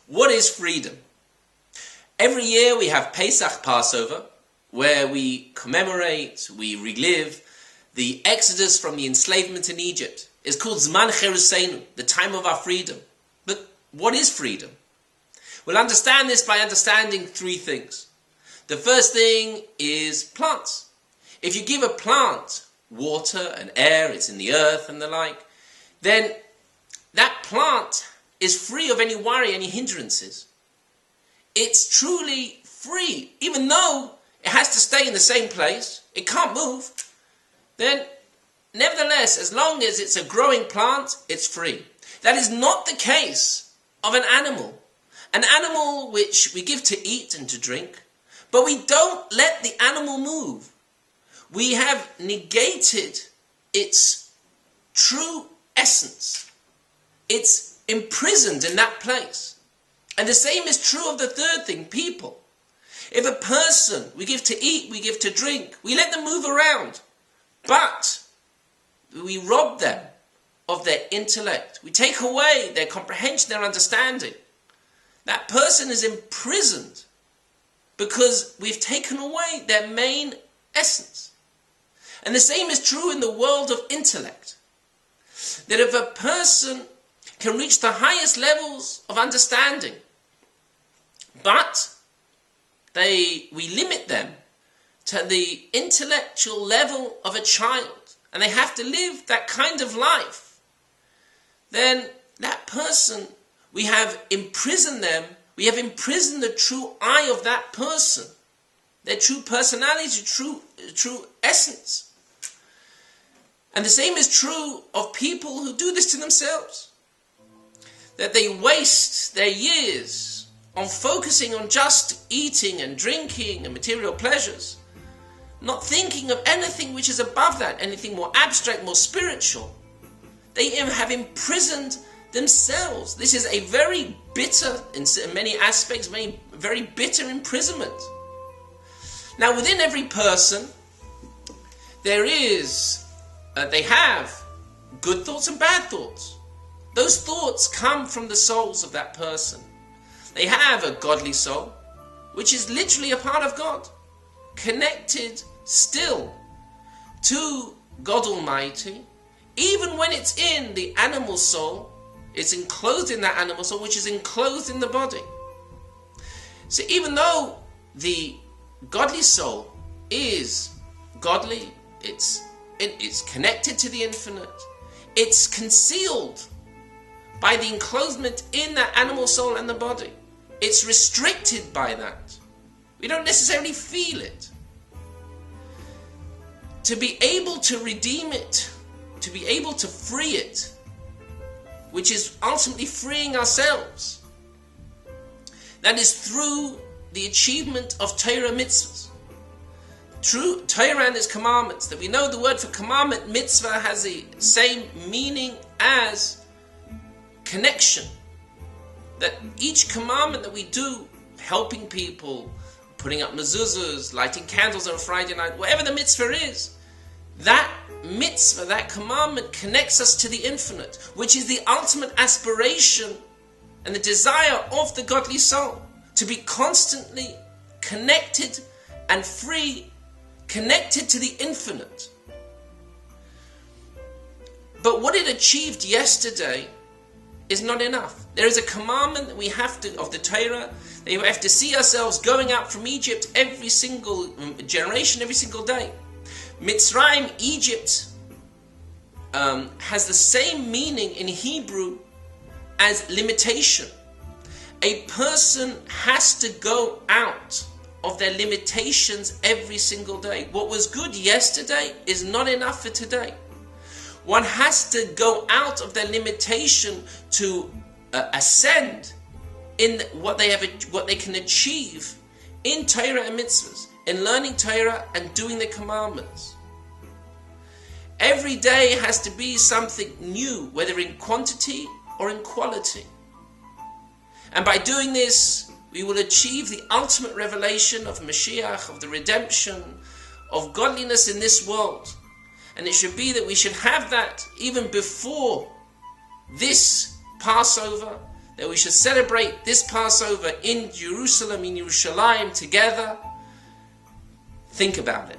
What is freedom? Every year we have Pesach, Passover, where we commemorate, we relive the exodus from the enslavement in Egypt. It's called Zman Cheruseinu, the time of our freedom. But what is freedom? We'll understand this by understanding three things. The first thing is plants. If you give a plant water and air, it's in the earth and the like, then that plant is free of any worry, any hindrances. It's truly free, even though it has to stay in the same place, it can't move, then nevertheless, as long as it's a growing plant, it's free. That is not the case of an animal. An animal which we give to eat and to drink, but we don't let the animal move. We have negated its true essence. It's imprisoned in that place. And the same is true of the third thing, people. If a person we give to eat, we give to drink, we let them move around, but we rob them of their intellect. We take away their comprehension, their understanding. That person is imprisoned because we've taken away their main essence. And the same is true in the world of intellect. That if a person can reach the highest levels of understanding, but we limit them to the intellectual level of a child, and they have to live that kind of life, then that person, we have imprisoned them, we have imprisoned the true I of that person, their true personality, true essence. And the same is true of people who do this to themselves. That they waste their years on focusing on just eating and drinking and material pleasures, not thinking of anything which is above that, anything more abstract, more spiritual. They have imprisoned themselves. This is a very bitter, in many aspects, very bitter imprisonment. Now, within every person, they have good thoughts and bad thoughts. Those thoughts come from the souls of that person. They have a godly soul, which is literally a part of God, connected still to God Almighty. Even when it's in the animal soul, it's enclosed in that animal soul, which is enclosed in the body. So even though the godly soul is godly, it's connected to the infinite, it's concealed by the enclosement in that animal soul and the body. It's restricted by that. We don't necessarily feel it. To be able to redeem it, to be able to free it, which is ultimately freeing ourselves, that is through the achievement of Torah mitzvahs. True Torah and its commandments, that we know the word for commandment, mitzvah, has the same meaning as connection. That each commandment that we do, helping people, putting up mezuzahs, lighting candles on a Friday night, whatever the mitzvah is, that mitzvah, that commandment connects us to the infinite, which is the ultimate aspiration and the desire of the godly soul, to be constantly connected and free, connected to the infinite. But what it achieved yesterday is not enough. There is a commandment that we have to, of the Torah, that we have to see ourselves going out from Egypt every single generation, every single day. Mitzrayim, Egypt, has the same meaning in Hebrew as limitation. A person has to go out of their limitations every single day. What was good yesterday is not enough for today. One has to go out of their limitation to ascend in what they can achieve in Torah and mitzvahs, in learning Torah and doing the commandments. Every day has to be something new, whether in quantity or in quality. And by doing this, we will achieve the ultimate revelation of Mashiach, of the redemption, of godliness in this world. And it should be that we should have that even before this Passover, that we should celebrate this Passover in Jerusalem, in Yerushalayim together. Think about it.